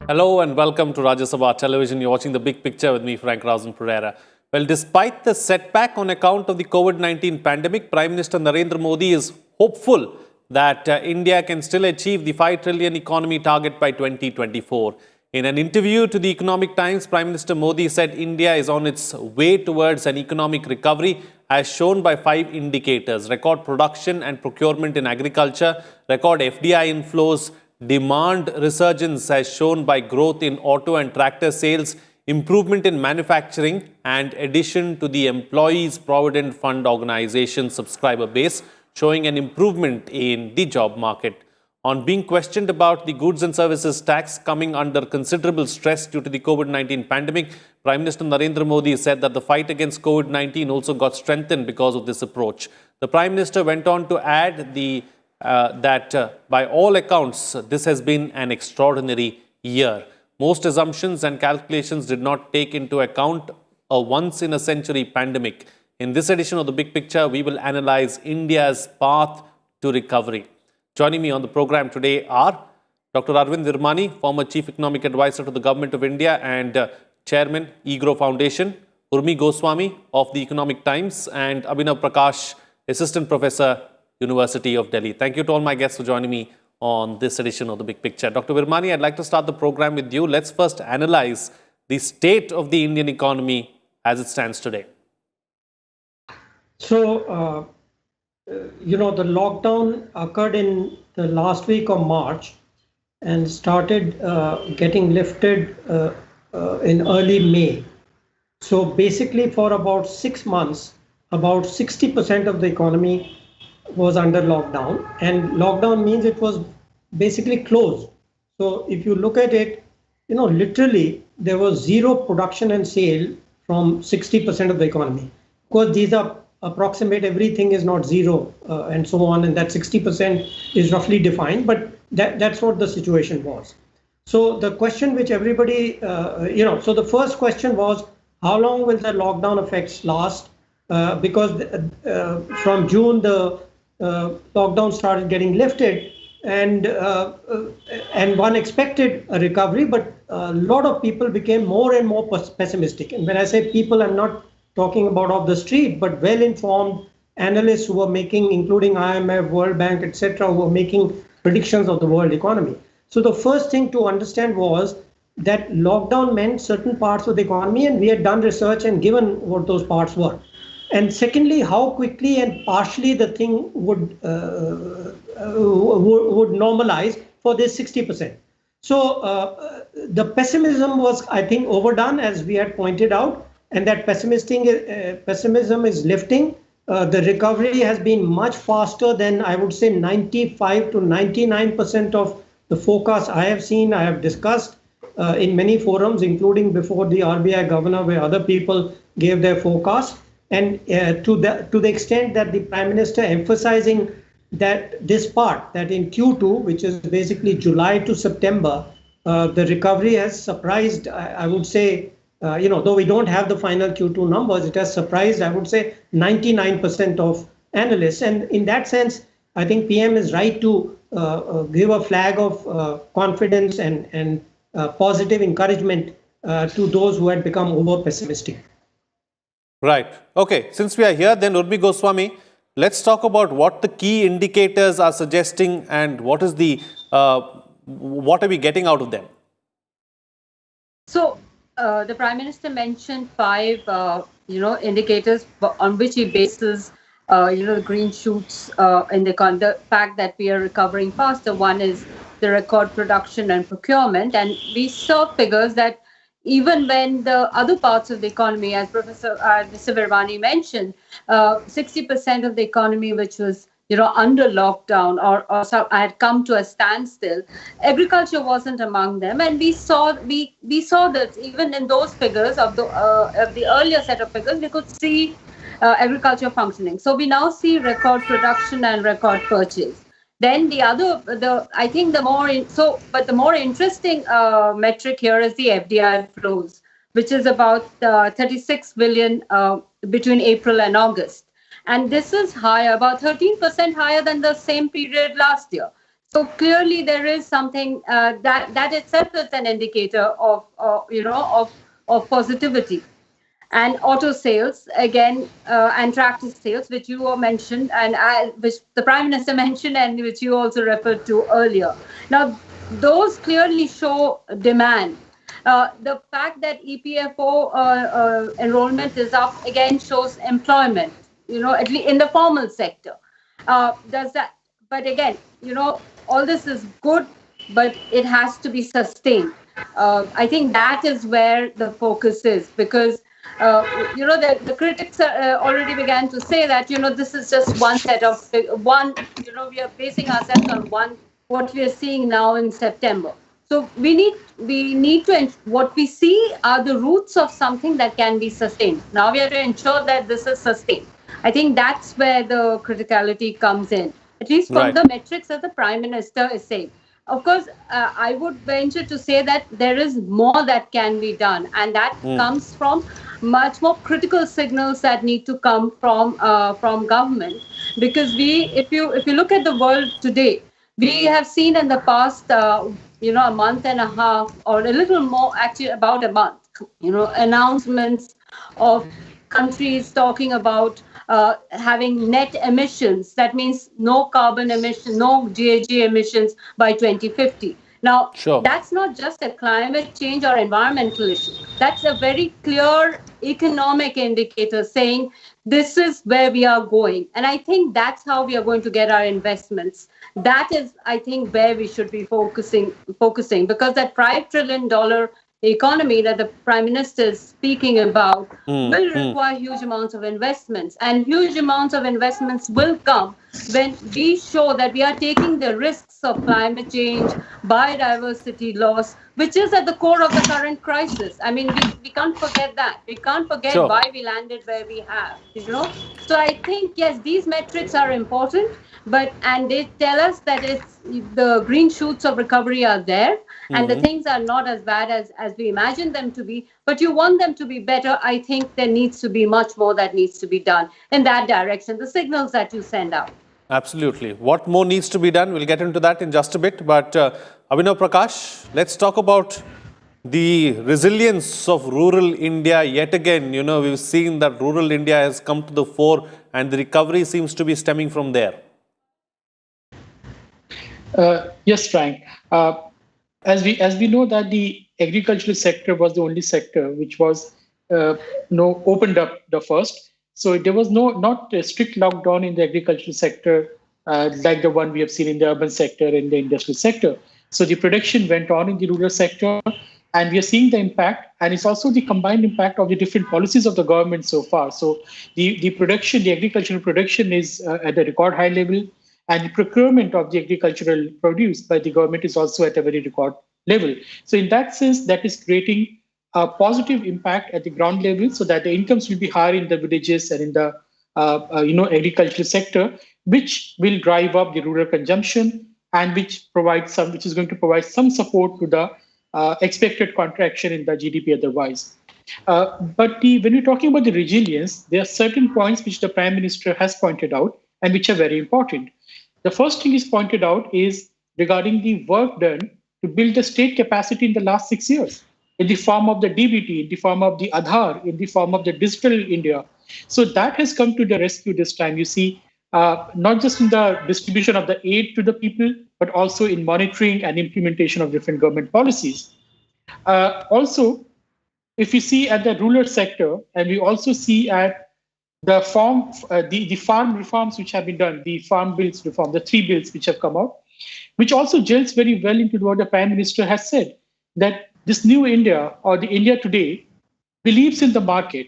Hello and welcome to Rajya Sabha Television. You're watching The Big Picture with me, Frank Rausen Pereira. Well, despite the setback on account of the COVID-19 pandemic, Prime Minister Narendra Modi is hopeful that India can still achieve the 5 trillion economy target by 2024. In an interview to the Economic Times, Prime Minister Modi said India is on its way towards an economic recovery as shown by 5 indicators: record production and procurement in agriculture, record FDI inflows, demand resurgence as shown by growth in auto and tractor sales, improvement in manufacturing, and addition to the Employees Provident Fund Organization subscriber base, showing an improvement in the job market. On being questioned about the goods and services tax coming under considerable stress due to the COVID-19 pandemic, Prime Minister Narendra Modi said that the fight against COVID-19 also got strengthened because of this approach. The Prime Minister went on to add that by all accounts, this has been an extraordinary year. Most assumptions and calculations did not take into account a once-in-a-century pandemic. In this edition of The Big Picture, we will analyze India's path to recovery. Joining me on the program today are Dr. Arvind Virmani, former Chief Economic Advisor to the Government of India and Chairman, EGROW Foundation, Urmi Goswami of the Economic Times, and Abhinav Prakash, Assistant Professor, University of Delhi. Thank you to all my guests for joining me on this edition of The Big Picture. Dr. Virmani, I'd like to start the program with you. Let's first analyze the state of the Indian economy as it stands today. So, the lockdown occurred in the last week of March and started getting lifted in early May. So basically for about 6 months, about 60% of the economy was under lockdown, and lockdown means it was basically closed. So if you look at it, literally there was zero production and sale from 60% of the economy. Of course, these are approximate, everything is not zero and so on, and that 60% is roughly defined, but that's what the situation was. So the question which everybody, so the first question was, how long will the lockdown effects last? Because from June, the lockdown started getting lifted, and one expected a recovery, but a lot of people became more and more pessimistic. And when I say people, I'm not talking about off the street, but well-informed analysts who were making, including IMF, World Bank, etc., who were making predictions of the world economy. So the first thing to understand was that lockdown meant certain parts of the economy, and we had done research and given what those parts were. And secondly, how quickly and partially the thing would normalize for this 60%. So the pessimism was, I think, overdone, as we had pointed out, and that pessimism is lifting. The recovery has been much faster than, I would say, 95 to 99% of the forecast I have seen, I have discussed in many forums, including before the RBI governor, where other people gave their forecast. And to the extent that the Prime Minister emphasizing that this part, that in Q2, which is basically July to September, the recovery has surprised, I would say, though we don't have the final Q2 numbers, it has surprised, I would say, 99% of analysts. And in that sense, I think PM is right to give a flag of confidence and positive encouragement to those who had become over pessimistic. Right. Okay. Since we are here, then Urmi Goswami, let's talk about what the key indicators are suggesting and what is the what are we getting out of them? So the Prime Minister mentioned 5 indicators on which he bases the green shoots in the fact that we are recovering faster. One is the record production and procurement, and we saw figures that even when the other parts of the economy, as Mr. Virmani mentioned, 60% of the economy which was under lockdown or had come to a standstill, agriculture wasn't among them, and we saw that even in those figures of the earlier set of figures, we could see agriculture functioning. So we now see record production and record purchase. Then the more interesting metric here is the FDI flows, which is about 36 billion between April and August. And this is higher, about 13% higher than the same period last year. So clearly, there is something that itself is an indicator of of positivity. And auto sales again, and tractor sales, which you mentioned, and which the Prime Minister mentioned, and which you also referred to earlier. Now, those clearly show demand. The fact that EPFO enrollment is up again shows employment. At least in the formal sector. Does that? But again, all this is good, but it has to be sustained. I think that is where the focus is, because the critics already began to say that this is just one set of one. We are basing ourselves on one what we are seeing now in September. So we need to what we see are the roots of something that can be sustained. Now we have to ensure that this is sustained. I think that's where the criticality comes in, at least from Right. the metrics that the Prime Minister is saying. Of course, I would venture to say that there is more that can be done, and that comes from much more critical signals that need to come from government. Because if you look at the world today, we have seen in the past, a month and a half, or a little more, actually about a month, announcements of countries talking about having net emissions. That means no carbon emission, no GHG emissions by 2050. Now, Sure. that's not just a climate change or environmental issue. That's a very clear economic indicator saying this is where we are going. And I think that's how we are going to get our investments. That is, I think, where we should be focusing, because that $5 trillion economy that the Prime Minister is speaking about will require huge amounts of investments, and huge amounts of investments will come when we show that we are taking the risks of climate change, biodiversity loss, which is at the core of the current crisis. I mean, we can't forget that. We can't forget Sure. why we landed where we have, So I think, yes, these metrics are important, and they tell us that the green shoots of recovery are there, and the things are not as bad as we imagine them to be, but you want them to be better. I think there needs to be much more that needs to be done in that direction, the signals that you send out. Absolutely. What more needs to be done? We'll get into that in just a bit. But Abhinav Prakash, let's talk about the resilience of rural India. Yet again, we've seen that rural India has come to the fore, and the recovery seems to be stemming from there. Yes, Frank. As we know that the agricultural sector was the only sector which was opened up the first. So there was not a strict lockdown in the agricultural sector like the one we have seen in the urban sector and the industrial sector. So the production went on in the rural sector, and we are seeing the impact. And it's also the combined impact of the different policies of the government so far. So the agricultural production is at a record high level. And the procurement of the agricultural produce by the government is also at a very record level. So in that sense, that is creating a positive impact at the ground level, so that the incomes will be higher in the villages and in the agricultural sector, which will drive up the rural consumption, and which is going to provide some support to the expected contraction in the GDP otherwise. But when you're talking about the resilience, there are certain points which the Prime Minister has pointed out and which are very important. The first thing is pointed out is regarding the work done to build the state capacity in the last 6 years, in the form of the DBT, in the form of the Aadhaar, in the form of the Digital India. So that has come to the rescue this time. You see, not just in the distribution of the aid to the people, but also in monitoring and implementation of different government policies. Also, if you see at the rural sector, and we also see at the farm reforms which have been done, the farm bills reform, the 3 bills which have come out, which also gels very well into what the Prime Minister has said, that this new India, or the India today, believes in the market.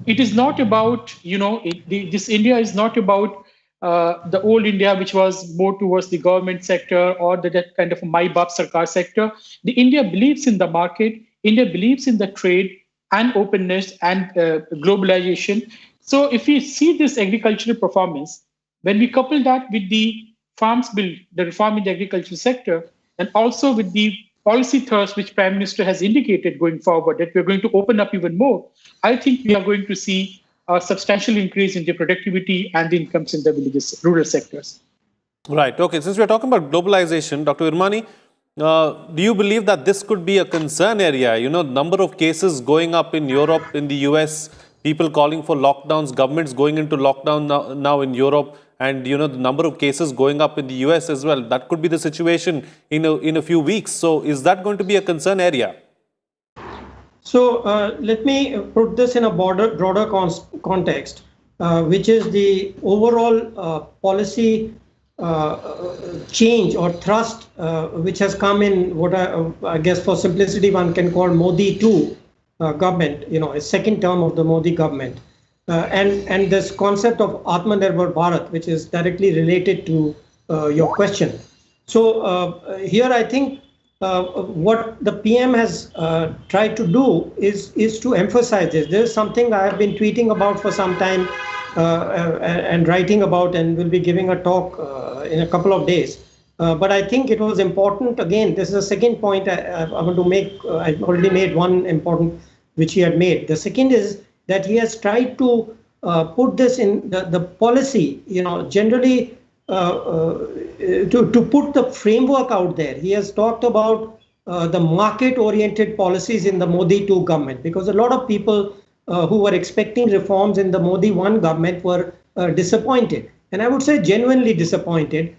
It is not about, this India is not about the old India, which was more towards the government sector or that kind of My Baap Sarkar sector. The India believes in the market. India believes in the trade and openness and globalization. So if we see this agricultural performance, when we couple that with the farms bill, the reform in the agricultural sector, and also with the policy thrust which Prime Minister has indicated going forward, that we're going to open up even more, I think we are going to see a substantial increase in the productivity and the incomes in the villages, rural sectors. Right. Okay. Since we're talking about globalization, Dr. Irmani, do you believe that this could be a concern area? You know, number of cases going up in Europe, in the US, people calling for lockdowns, governments going into lockdown now in Europe, and you know the number of cases going up in the US as well. That could be the situation in a few weeks. So, is that going to be a concern area? So let me put this in a broader context, which is the overall policy change or thrust, which has come in what I guess for simplicity one can call Modi 2 government, you know, a second term of the Modi government. And this concept of Atmanirbhar Bharat, which is directly related to your question. So here I think what the PM has tried to do is to emphasize this. This is something I have been tweeting about for some time and writing about, and will be giving a talk in a couple of days. But I think it was important. Again, this is the second point I want to make. I've already made one important, which he had made. The second is that he has tried to put this in the policy, you know, generally to put the framework out there. He has talked about the market-oriented policies in the Modi 2 government, because a lot of people who were expecting reforms in the Modi 1 government were disappointed. And I would say genuinely disappointed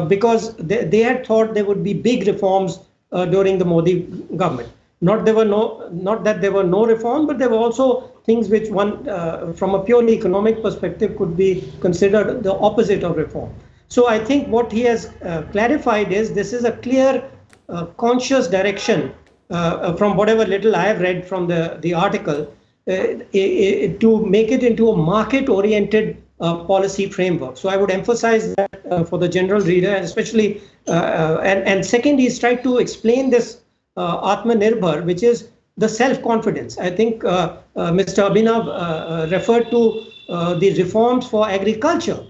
because they had thought there would be big reforms during the Modi government. Not that there were no reforms, but there were also things which one, from a purely economic perspective, could be considered the opposite of reform. So I think what he has clarified is this is a clear, conscious direction from whatever little I have read from the article to make it into a market-oriented policy framework. So I would emphasize that for the general reader, and especially, and second, he's tried to explain this Atmanirbhar, which is the self-confidence. I think Mr. Abhinav referred to the reforms for agriculture.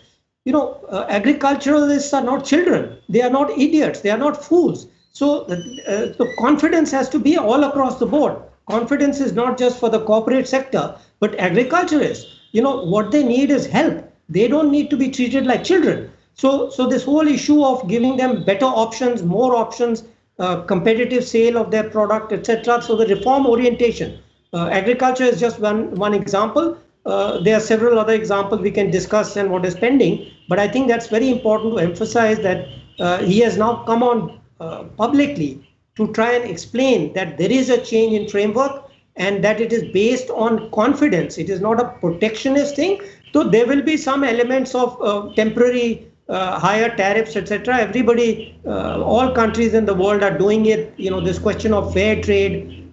You know, agriculturalists are not children. They are not idiots. They are not fools. So the confidence has to be all across the board. Confidence is not just for the corporate sector, but agriculturists. You know, what they need is help. They don't need to be treated like children. So this whole issue of giving them better options, more options, competitive sale of their product, etc. So the reform orientation. Agriculture is just one example. There are several other examples we can discuss and what is pending. But I think that's very important to emphasize that he has now come on publicly to try and explain that there is a change in framework and that it is based on confidence. It is not a protectionist thing. So there will be some elements of temporary higher tariffs, etc. Everybody, all countries in the world are doing it. You know, this question of fair trade,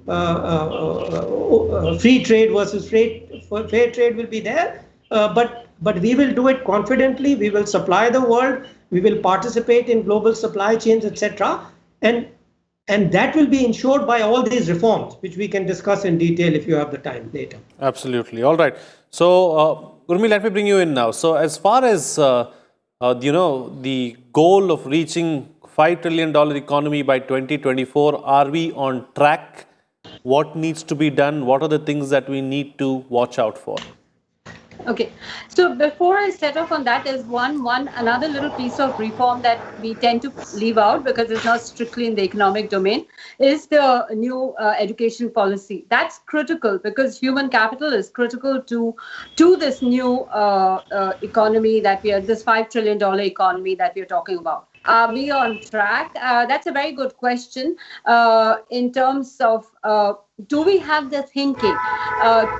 free trade versus fair trade will be there. But we will do it confidently. We will supply the world. We will participate in global supply chains, etc. And that will be ensured by all these reforms, which we can discuss in detail if you have the time later. Absolutely. All right. So, Urmi, let me bring you in now. So, as far as you know, the goal of reaching $5 trillion economy by 2024, are we on track? What needs to be done? What are the things that we need to watch out for? Okay, so before I set off on that, is another little piece of reform that we tend to leave out because it's not strictly in the economic domain, is the new education policy. That's critical because human capital is critical to this new economy that this $5 trillion economy that we are talking about. Are we on track? That's a very good question in terms of do we have the thinking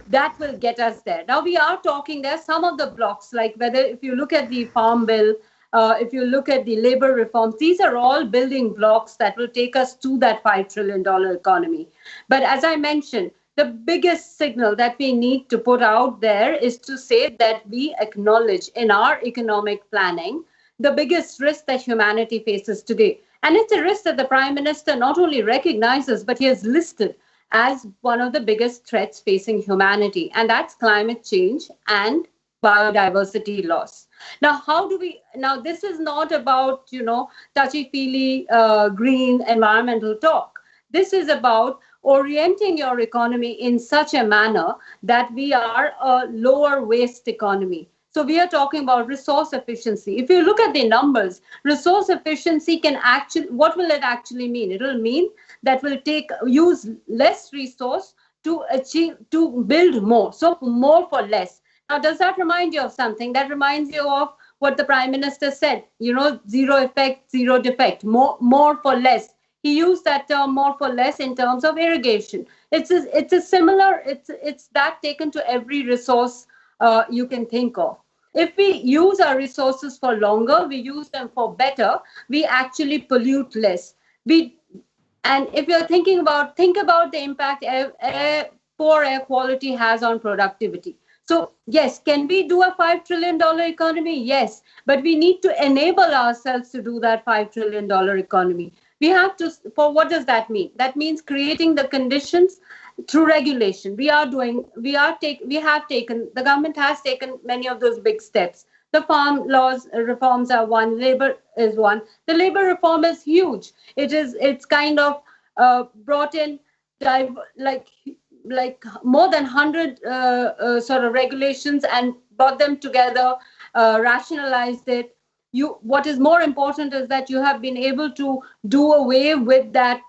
that will get us there? Now we are talking, there are some of the blocks, like whether if you look at the Farm Bill, if you look at the labor reforms, these are all building blocks that will take us to that $5 trillion economy. But as I mentioned, the biggest signal that we need to put out there is to say that we acknowledge in our economic planning the biggest risk that humanity faces today. And it's a risk that the Prime Minister not only recognizes, but he has listed as one of the biggest threats facing humanity, and that's climate change and biodiversity loss. Now, this is not about, touchy-feely green environmental talk. This is about orienting your economy in such a manner that we are a lower waste economy. So we are talking about resource efficiency. If you look at the numbers, resource efficiency can actually, what will it actually mean? It will mean that we'll use less resource to build more. So more for less. Now, does that remind you of something? That reminds you of what the Prime Minister said, zero effect, zero defect, more for less. He used that term more for less in terms of irrigation. It's that taken to every resource you can think of. If we use our resources for longer, we use them for better, we actually pollute less. And if you're think about the impact poor air quality has on productivity. So yes, can we do a $5 trillion economy? Yes, but we need to enable ourselves to do that $5 trillion economy. We have to, what does that mean? That means creating the conditions through regulation. The government has taken many of those big steps. The farm laws reforms are one, labor is one. The labor reform is huge. It's kind of brought in like more than 100 sort of regulations and brought them together, rationalized it. What is more important is that you have been able to do away with that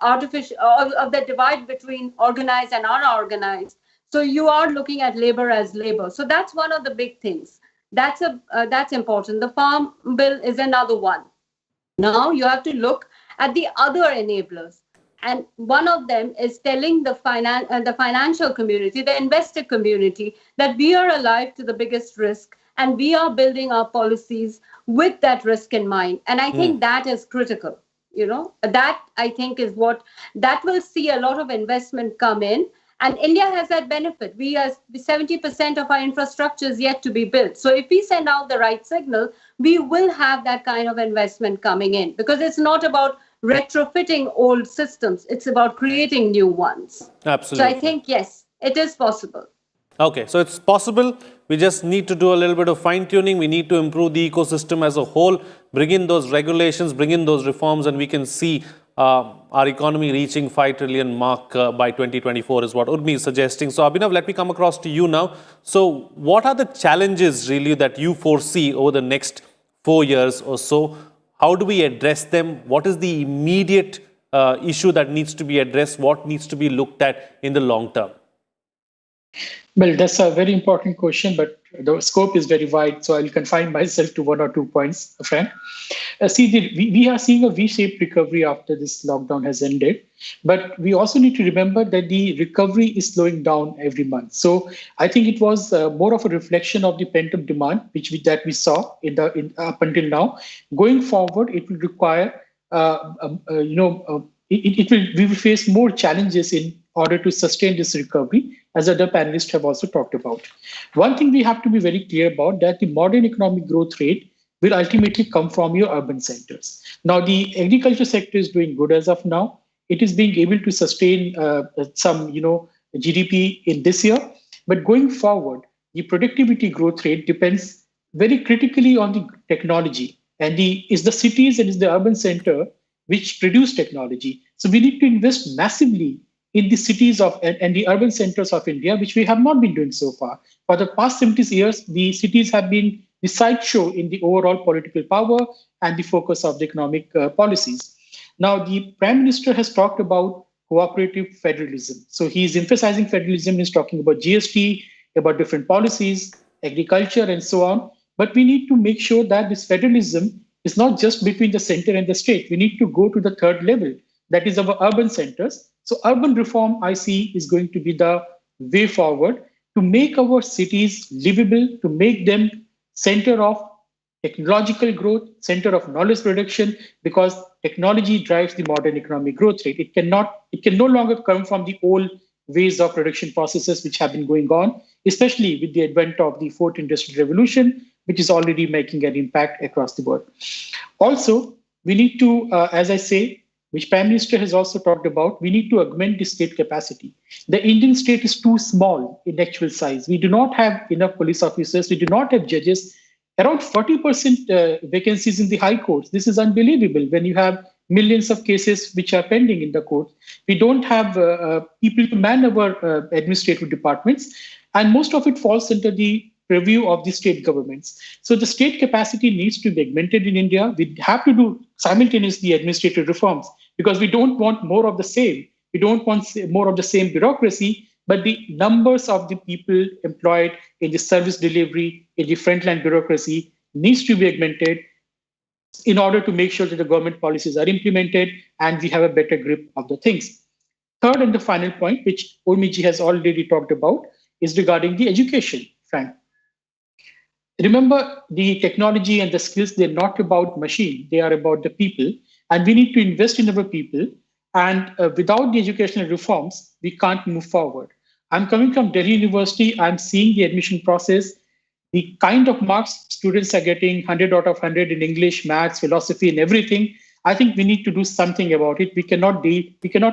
artificial of the divide between organized and unorganized. So you are looking at labor as labor. So that's one of the big things. That's important. The Farm Bill is another one. Now you have to look at the other enablers. And one of them is telling the financial community, the investor community, that we are alive to the biggest risk and we are building our policies with that risk in mind. And I think that is critical. That I think is that will see a lot of investment come in. And India has that benefit. 70% of our infrastructure is yet to be built. So if we send out the right signal, we will have that kind of investment coming in, because it's not about retrofitting old systems. It's about creating new ones. Absolutely. So I think, yes, it is possible. Okay, so it's possible. We just need to do a little bit of fine tuning. We need to improve the ecosystem as a whole, bring in those regulations, bring in those reforms, and we can see our economy reaching 5 trillion mark by 2024 is what Urmi is suggesting. So Abhinav, let me come across to you now. So what are the challenges really that you foresee over the next 4 years or so? How do we address them? What is the immediate issue that needs to be addressed? What needs to be looked at in the long term? Well, that's a very important question, but the scope is very wide, so I'll confine myself to 1 or 2 points, Frank. We are seeing a V-shaped recovery after this lockdown has ended, but we also need to remember that the recovery is slowing down every month. So I think it was more of a reflection of the pent-up demand, that we saw up until now. Going forward, it will require, we will face more challenges in order to sustain this recovery, as other panelists have also talked about. One thing we have to be very clear about, that the modern economic growth rate will ultimately come from your urban centers. Now, the agriculture sector is doing good as of now. It is being able to sustain some, GDP in this year. But going forward, the productivity growth rate depends very critically on the technology. And is the cities and is the urban center which produce technology. So we need to invest massively in the cities and the urban centers of India, which we have not been doing so far. For the past 70 years, the cities have been the sideshow in the overall political power and the focus of the economic policies. Now, the Prime Minister has talked about cooperative federalism. So he's emphasizing federalism, he's talking about GST, about different policies, agriculture, and so on. But we need to make sure that this federalism is not just between the center and the state. We need to go to the third level, that is our urban centers. So urban reform, I see, is going to be the way forward to make our cities livable, to make them center of technological growth, center of knowledge production, because technology drives the modern economic growth rate. It can no longer come from the old ways of production processes which have been going on, especially with the advent of the fourth industrial revolution, which is already making an impact across the world. Also, we need to, as I say, which Prime Minister has also talked about, we need to augment the state capacity. The Indian state is too small in actual size. We do not have enough police officers. We do not have judges. Around 40% vacancies in the high courts. This is unbelievable when you have millions of cases which are pending in the court. We don't have people to man our administrative departments. And most of it falls under the purview of the state governments. So the state capacity needs to be augmented in India. We have to do simultaneously administrative reforms because we don't want more of the same. We don't want more of the same bureaucracy, but the numbers of the people employed in the service delivery, in the frontline bureaucracy needs to be augmented in order to make sure that the government policies are implemented and we have a better grip of the things. Third and the final point, which Urmiji has already talked about, is regarding the education, Frank. Remember, the technology and the skills, they're not about machine, they are about the people. And we need to invest in our people. And without the educational reforms, we can't move forward. I'm coming from Delhi University. I'm seeing the admission process. The kind of marks students are getting, 100 out of 100 in English, maths, philosophy, and everything. I think we need to do something about it. We cannot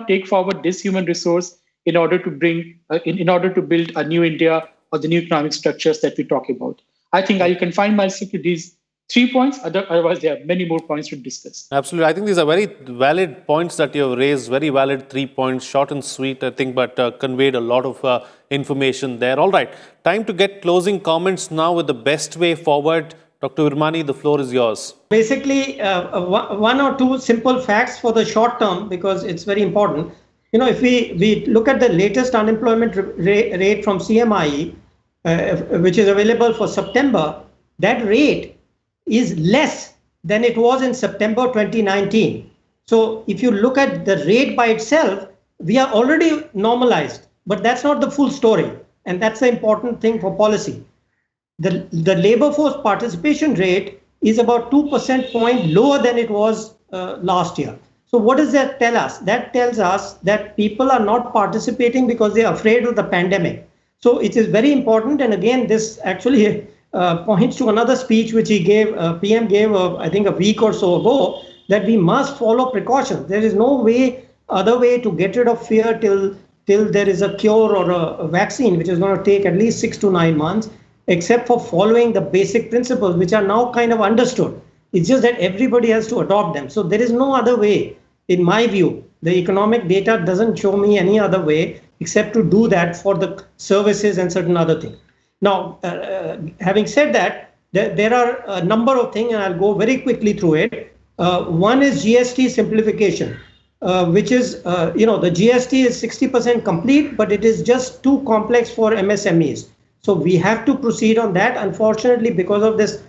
take forward this human resource in order to build a new India or the new economic structures that we talk about. I think I can find myself to these 3 points. Otherwise, there are many more points to discuss. Absolutely. I think these are very valid points that you have raised, very valid 3 points, short and sweet, I think, but conveyed a lot of information there. All right. Time to get closing comments now with the best way forward. Dr. Virmani, the floor is yours. Basically, one or two simple facts for the short term, because it's very important. If we look at the latest unemployment rate from CMIE, which is available for September, that rate is less than it was in September 2019. So if you look at the rate by itself, we are already normalized, but that's not the full story. And that's the important thing for policy. The labor force participation rate is about 2% point lower than it was last year. So what does that tell us? That tells us that people are not participating because they are afraid of the pandemic. So it is very important. And again, this actually points to another speech which PM gave, I think a week or so ago, that we must follow precautions. There is no other way to get rid of fear till there is a cure or a vaccine, which is going to take at least 6 to 9 months, except for following the basic principles, which are now kind of understood. It's just that everybody has to adopt them. So there is no other way, in my view. The economic data doesn't show me any other way except to do that for the services and certain other things. Now, having said that, there are a number of things, and I'll go very quickly through it. One is GST simplification, which is, the GST is 60% complete, but it is just too complex for MSMEs. So we have to proceed on that. Unfortunately, because of this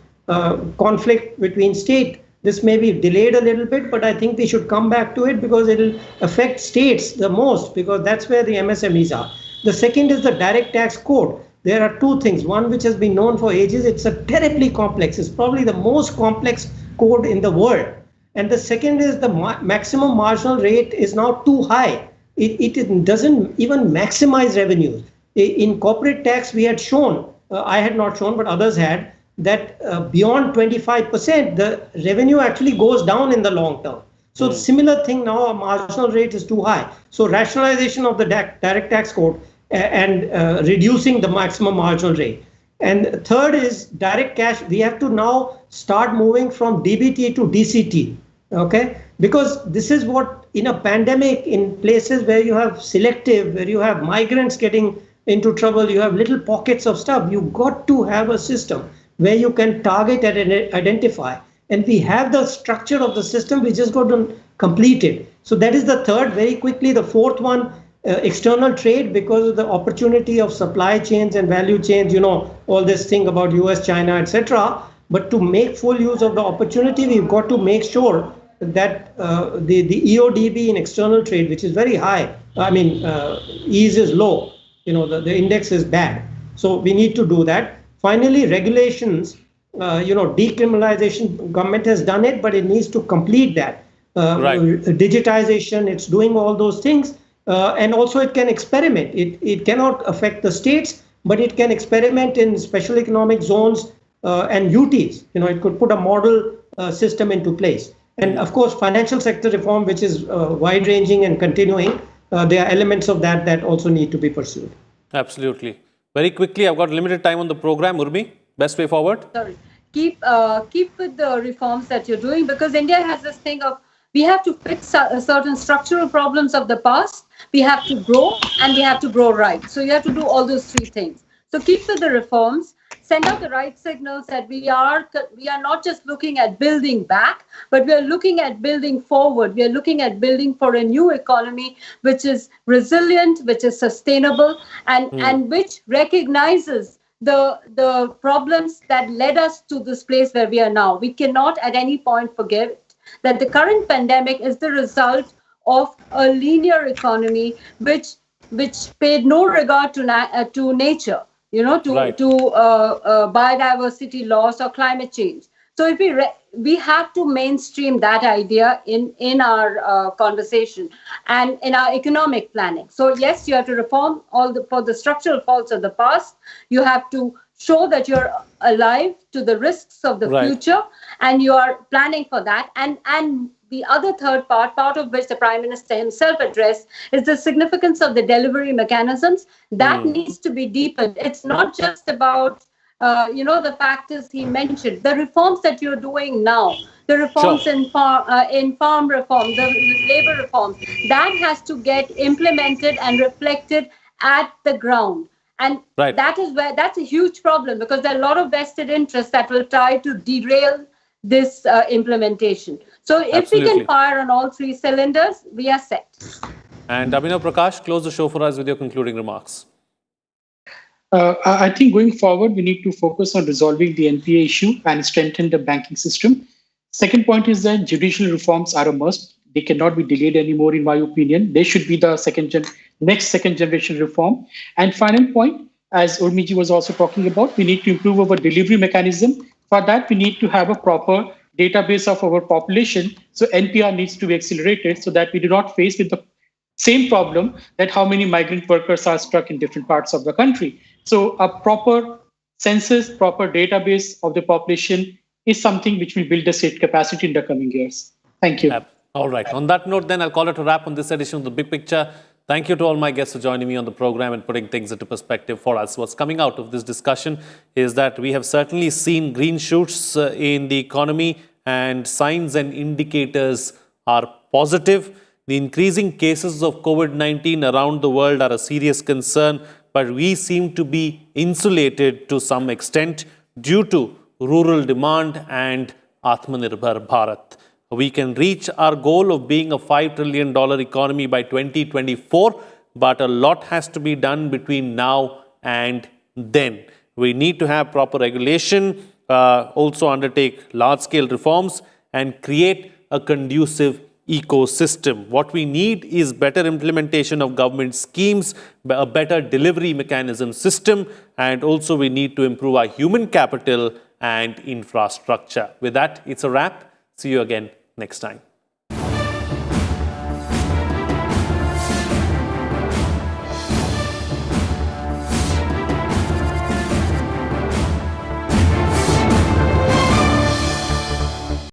conflict between state, this may be delayed a little bit, but I think we should come back to it because it will affect states the most, because that's where the MSMEs are. The second is the direct tax code. There are two things. One, which has been known for ages, it's a terribly complex. It's probably the most complex code in the world. And the second is the maximum marginal rate is now too high. It doesn't even maximize revenues. In corporate tax, we had shown, I had not shown, but others had, that beyond 25%, the revenue actually goes down in the long term. So similar thing now, a marginal rate is too high. So rationalization of the direct tax code and reducing the maximum marginal rate. And third is direct cash. We have to now start moving from DBT to DCT, okay? Because this is what, in a pandemic, in places where you have selective, where you have migrants getting into trouble, you have little pockets of stuff, you've got to have a system where you can target and identify. And we have the structure of the system, we just got to complete it. So that is the third. Very quickly, the fourth one, external trade, because of the opportunity of supply chains and value chains, all this thing about US, China, etc. But to make full use of the opportunity, we've got to make sure that the EODB in external trade, which is very high, ease is low, the index is bad. So we need to do that. Finally, regulations, decriminalization, government has done it, but it needs to complete that. Right. Digitization, it's doing all those things. And also it can experiment. It cannot affect the states, but it can experiment in special economic zones and UTs. It could put a model system into place. And of course, financial sector reform, which is wide-ranging and continuing, there are elements of that also need to be pursued. Absolutely. Very quickly, I've got limited time on the program. Urmi, best way forward? Sorry. Keep with the reforms that you're doing, because India has this thing of we have to fix certain structural problems of the past, we have to grow, and we have to grow right. So you have to do all those three things. So keep with the reforms. send out the right signals that we are not just looking at building back, but we are looking at building forward. We are looking at building for a new economy which is resilient, which is sustainable, and which recognizes the problems that led us to this place where we are now. We cannot at any point forget that the current pandemic is the result of a linear economy which paid no regard to nature, to biodiversity loss or climate change. So if we have to mainstream that idea in our conversation and in our economic planning. So yes, you have to reform for the structural faults of the past. You have to show that you're alive to the risks of the future, and you are planning for that. And the other third part of which the Prime Minister himself addressed, is the significance of the delivery mechanisms that needs to be deepened. It's not just about the factors he mentioned. The reforms that you're doing now, the reforms in farm reform, the labor reforms, that has to get implemented and reflected at the ground. And that's a huge problem, because there are a lot of vested interests that will try to derail this implementation. So if we can fire on all three cylinders, we are set. And Abhinav Prakash, close the show for us with your concluding remarks. I think going forward, we need to focus on resolving the NPA issue and strengthen the banking system. Second point is that judicial reforms are a must. They cannot be delayed anymore, in my opinion. They should be the next second generation reform. And final point, as Urmiji was also talking about, we need to improve our delivery mechanism. For that, we need to have a proper database of our population. So NPR needs to be accelerated so that we do not face with the same problem that how many migrant workers are stuck in different parts of the country. So a proper census, proper database of the population is something which will build the state capacity in the coming years. Thank you. All right. On that note, then, I'll call it a wrap on this edition of The Big Picture. Thank you to all my guests for joining me on the program and putting things into perspective for us. What's coming out of this discussion is that we have certainly seen green shoots in the economy, and signs and indicators are positive. The increasing cases of COVID-19 around the world are a serious concern, but we seem to be insulated to some extent due to rural demand and Atmanirbhar Bharat. We can reach our goal of being a $5 trillion economy by 2024, but a lot has to be done between now and then. We need to have proper regulation, also undertake large-scale reforms, and create a conducive ecosystem. What we need is better implementation of government schemes, a better delivery mechanism system, and also we need to improve our human capital and infrastructure. With that, it's a wrap. See you again next time.